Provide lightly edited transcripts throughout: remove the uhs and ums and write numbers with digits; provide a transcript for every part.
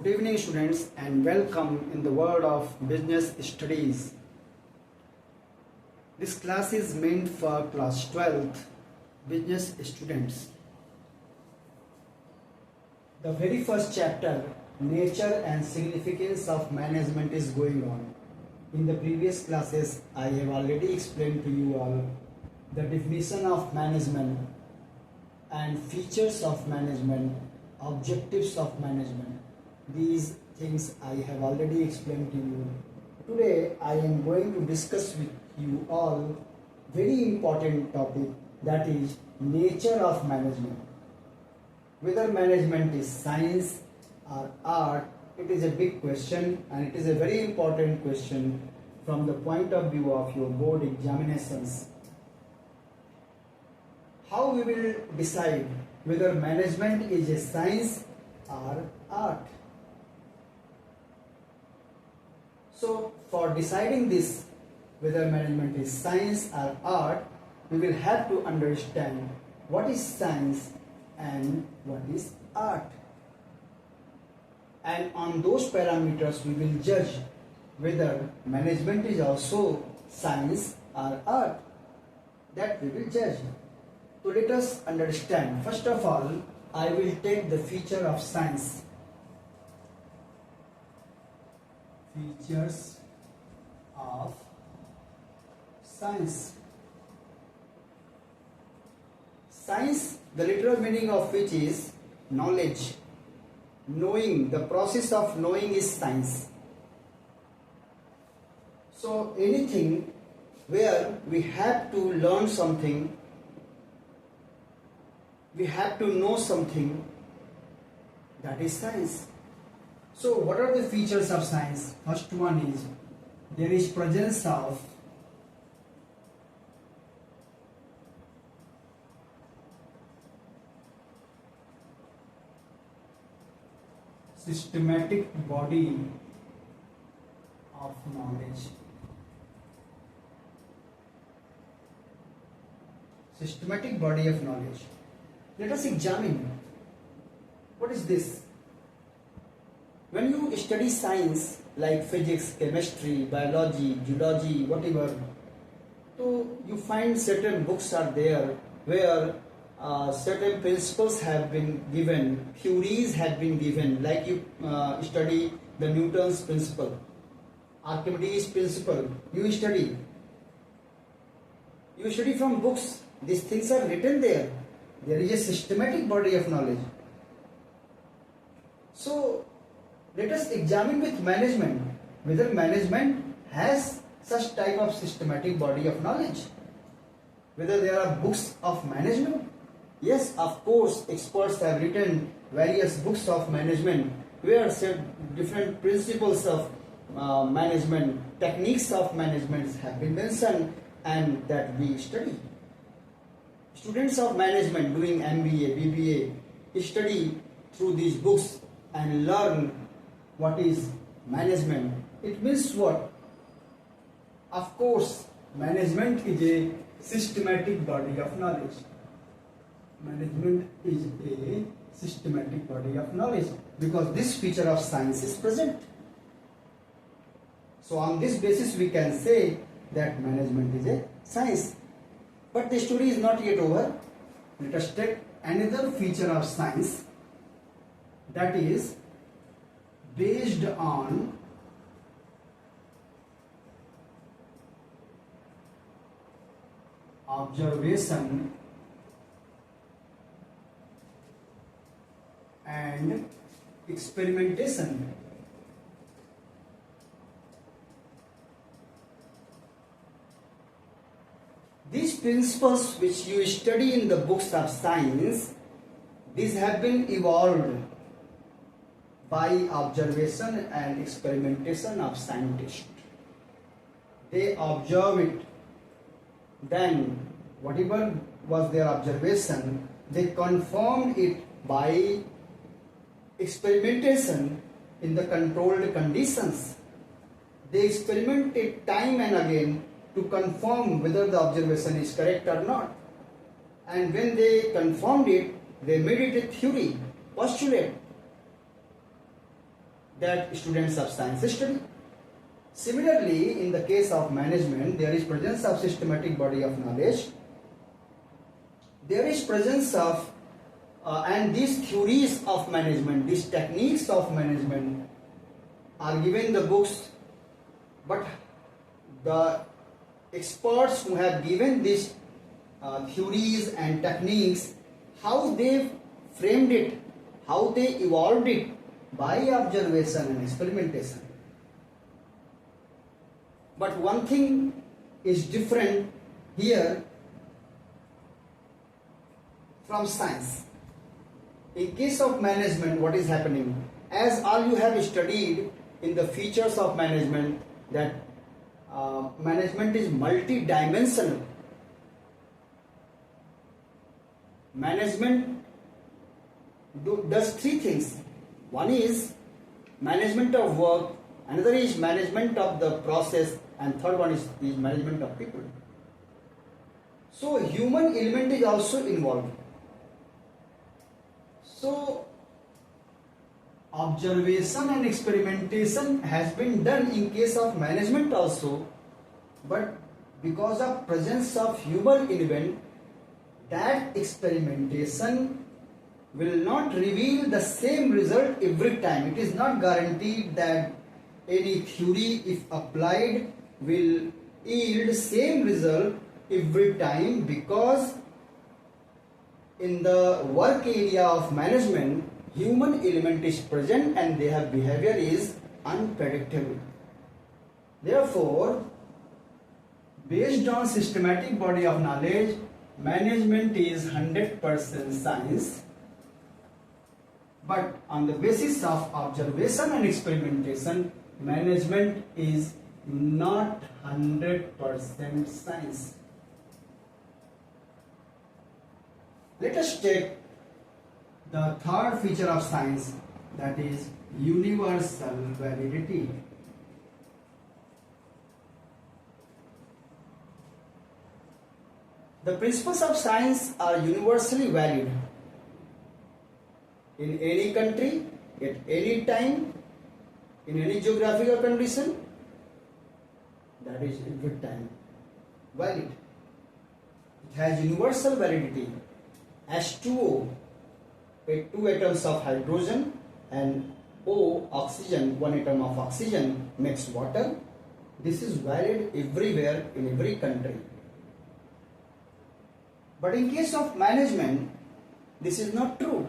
Good evening students and welcome in the world of business studies. This class is meant for class 12th business students. The very first chapter, nature and significance of management, is going on. In the previous classes I have already explained to you all the definition of management and features of management, objectives of management. These things I have already explained to you. Today I am going to discuss with you all very important topic, that is nature of management. Whether management is science or art, it is a big question, and it is a very important question from the point of view of your board examinations. How we will decide whether management is a science or art? So for deciding this, whether management is science or art, we will have to understand what is science and what is art. And on those parameters we will judge whether management is also science or art. That we will judge. So let us understand. First of all, I will take the feature of science. Features of science. Science, the literal meaning of which is knowledge. Knowing, the process of knowing is science. So anything where we have to learn something, we have to know something, that is science. So what are the features of science? First one is there is presence of systematic body of knowledge. Systematic body of knowledge. Let us examine what is this. When you study science like physics, chemistry, biology, geology, whatever, so you find certain books are there where certain principles have been given, theories have been given, like you study the Newton's principle, Archimedes' principle, you study from books. These things are written there. There is a systematic body of knowledge. So let us examine with management whether management has such type of systematic body of knowledge. Whether there are books of management. Yes, of course, experts have written various books of management where different principles of management, techniques of management have been mentioned and that we study. Students of management doing MBA, BBA study through these books and learn what is management. It means what? Of course, management is a systematic body of knowledge. Management is a systematic body of knowledge because this feature of science is present. So on this basis we can say that management is a science. But the story is not yet over. Let us take another feature of science, that is based on observation and experimentation. These principles which you study in the books of science, these have been evolved by observation and experimentation of scientists. They observe it, then whatever was their observation, they confirmed it by experimentation in the controlled conditions. They experimented time and again to confirm whether the observation is correct or not. And when they confirmed it, they made it a theory, postulate. that students of science study. Similarly, in the case of management, there is presence of systematic body of knowledge. There is presence of and these theories of management, these techniques of management are given in the books, but the experts who have given these theories and techniques, how they framed it, how they evolved it by observation and experimentation. But one thing is different here from science. In case of management, what is happening? As all you have studied in the features of management, that management is multi-dimensional. Management does three things. One is management of work, another is management of the process, and third one is management of people. So human element is also involved. So observation and experimentation has been done in case of management also, but because of presence of human element, that experimentation will not reveal the same result every time. It is not guaranteed that any theory, if applied, will yield same result every time, because in the work area of management, human element is present and their behavior is unpredictable. Therefore, based on systematic body of knowledge, management is 100% science, but on the basis of observation and experimentation, management is not 100% science. Let us take the third feature of science, that is universal validity. The principles of science are universally valid in any country, at any time, in any geographical condition. That is every time valid. It has universal validity. H2O, two atoms of hydrogen, and O, oxygen, one atom of oxygen makes water. This is valid everywhere in every country. But in case of management, this is not true.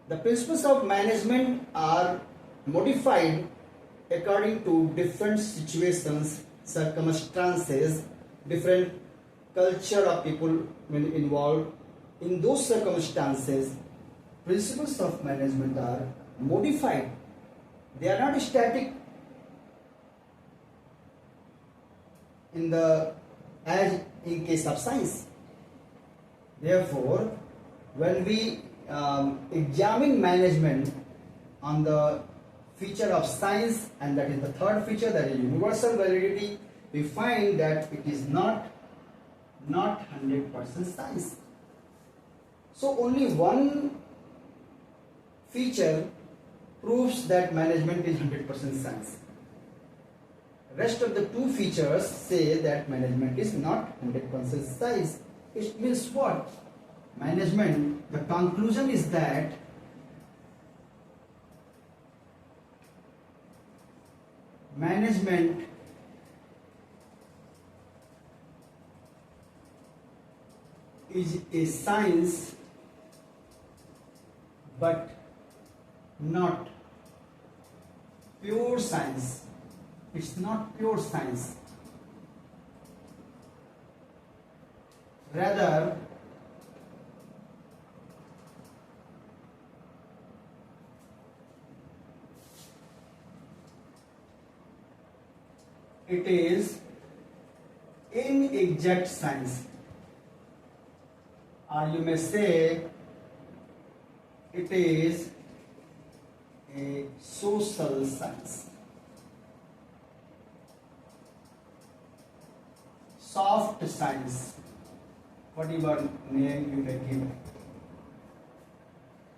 The principles of management are modified according to different situations, circumstances, different culture of people involved. In those circumstances, principles of management are modified. They are not static as in case of science. Therefore, when we examine management on the feature of science, and that is the third feature, that is universal validity, we find that it is not 100% science. So only one feature proves that management is 100% science. Rest of the two features say that management is not 100% science. It means what? Management, the conclusion is that management is a science, but not pure science. It's not pure science. Rather, it is inexact science, or you may say it is a social science, soft science, whatever name you may give.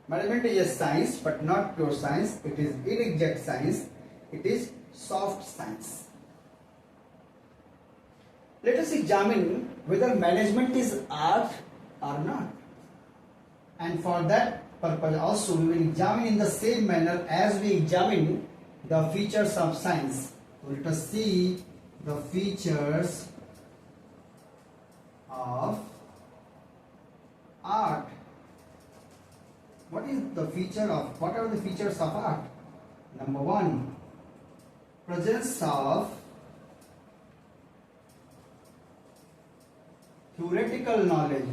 Management is a science, but not pure science. It is inexact science. It is soft science. Let us examine whether management is art or not. And for that purpose also we will examine in the same manner as we examine the features of science. So let us see the features of art. What are the features of art? Number one, presence of theoretical knowledge.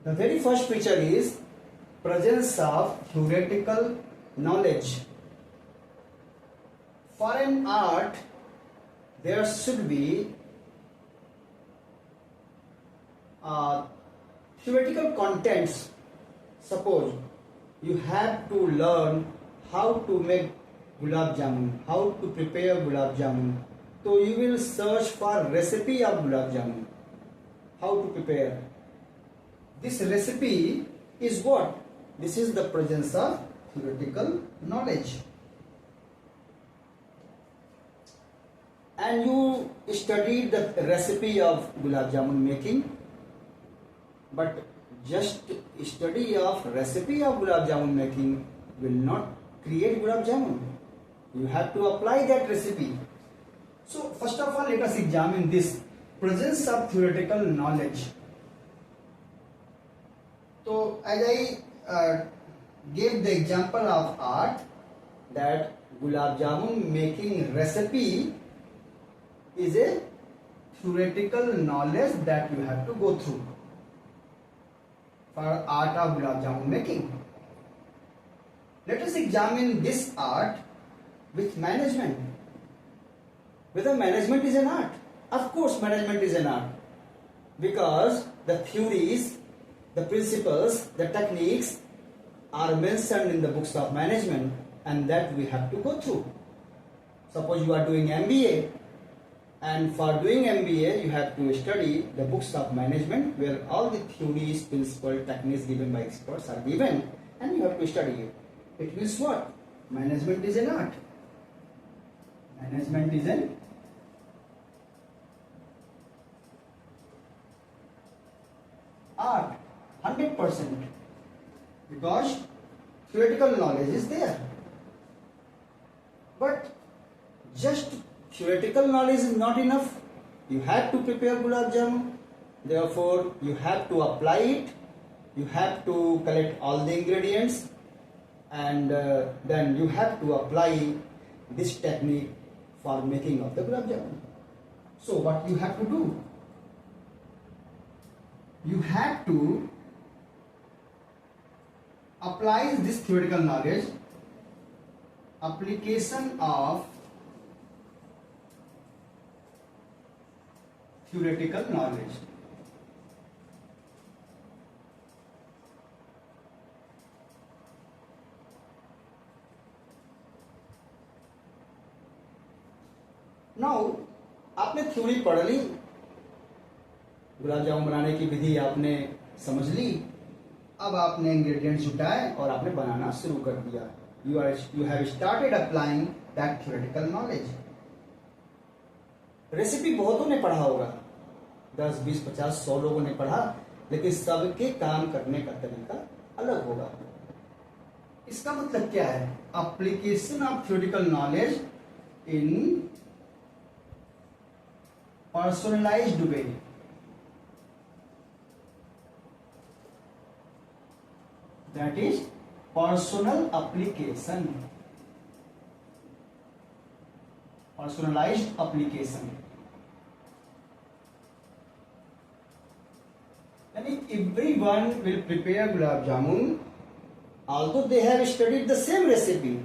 The very first feature is presence of theoretical knowledge. For an art, there should be theoretical contents. Suppose you have to learn how to make gulab jamun, how to prepare gulab jamun. So you will search for recipe of gulab jamun, how to prepare. This recipe is what? This is the presence of theoretical knowledge. And you studied the recipe of gulab jamun making, but just study of recipe of gulab jamun making will not create gulab jamun. You have to apply that recipe. So first of all, let us examine this presence of theoretical knowledge. So as I gave the example of art, that gulab jamun making recipe is a theoretical knowledge that you have to go through for art of gulab jamun making. Let us examine this art with management. Whether management is an art? Of course management is an art, because the theories, the principles, the techniques are mentioned in the books of management, and that we have to go through. Suppose you are doing MBA, and for doing MBA you have to study the books of management where all the theories, principles, techniques given by experts are given, and you have to study it. It means what? Management is an art. Management is an art, 100%, because theoretical knowledge is there. But just theoretical knowledge is not enough. You have to prepare gulab jamun, therefore you have to apply it, you have to collect all the ingredients, and then you have to apply this technique for making of the gulab jamun. So what you have to do? You have to apply this theoretical knowledge, application of theoretical knowledge. Now, आपने theory पढ़ ली, गुलाब जामुन बनाने की विधि आपने समझ ली, अब आपने ingredients जुटाए और आपने बनाना शुरू कर दिया. You have started applying that theoretical knowledge. Recipe बहुतों ने पढ़ा होगा, 10, 20, 50, 100 लोगों ने पढ़ा, लेकिन सबके काम करने का तरीका अलग होगा. इसका मतलब क्या है? Application of theoretical knowledge in personalised way. That is personal application. Personalized application. And everyone will prepare gulab jamun, although they have studied the same recipe,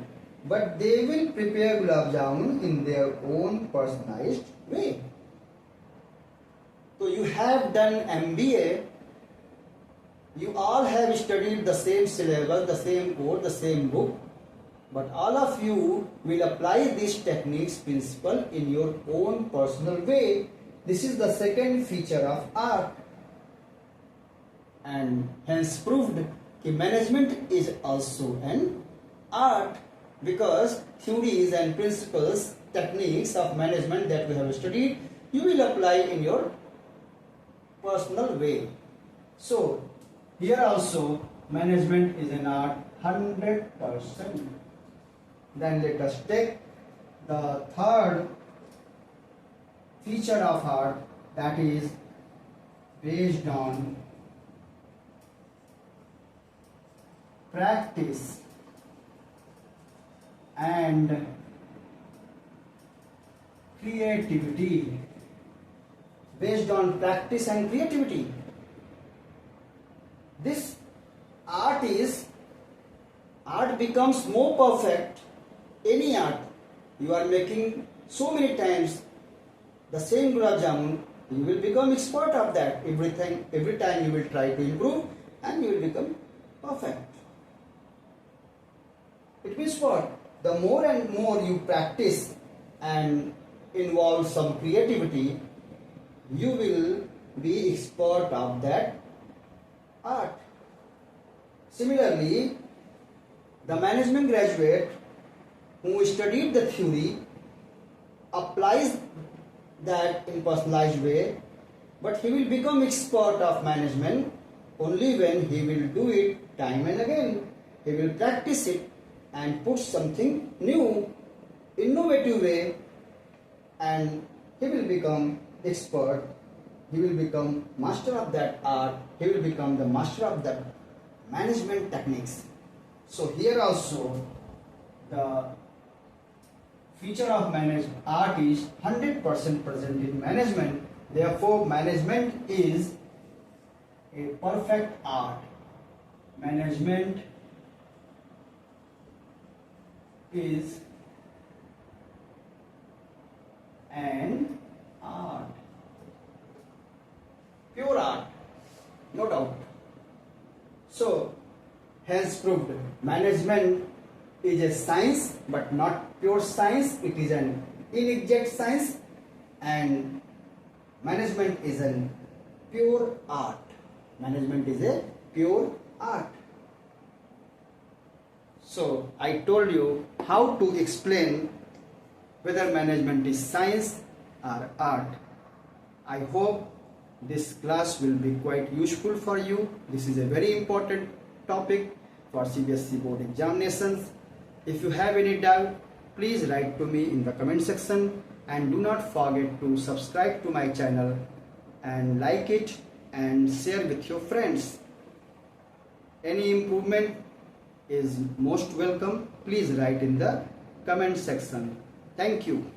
but they will prepare gulab jamun in their own personalized way. So you have done MBA, you all have studied the same syllabus, the same code, the same book, but all of you will apply these techniques principle in your own personal way. This is the second feature of art, and hence proved that management is also an art, because theories and principles, techniques of management that we have studied, you will apply in your personal way. So here also management is an art 100%. Then let us take the third feature of art, that is based on practice and creativity. Based on practice and creativity. This art becomes more perfect. Any art you are making so many times the same gulab jamun, you will become expert of that. Every time you will try to improve and you will become perfect. It means what? The more and more you practice and involve some creativity, you will be expert of that art. Similarly, the management graduate who studied the theory applies that in personalized way, but he will become expert of management only when he will do it time and again. He will practice it and put something new, innovative way, and he will become expert. He will become master of that art. He will become the master of that management techniques. So here also the feature of art is 100% present in management. Therefore, management is a perfect art. Management is an art. Pure art, no doubt. So, hence proved, management is a science but not pure science. It is an inexact science, and management is a pure art. Management is a pure art. So I told you how to explain whether management is science or art. I hope this class will be quite useful for you. This is a very important topic for CBSE board examinations. If you have any doubt, please write to me in the comment section, and do not forget to subscribe to my channel and like it and share with your friends. Any improvement is most welcome. Please write in the comment section. Thank you.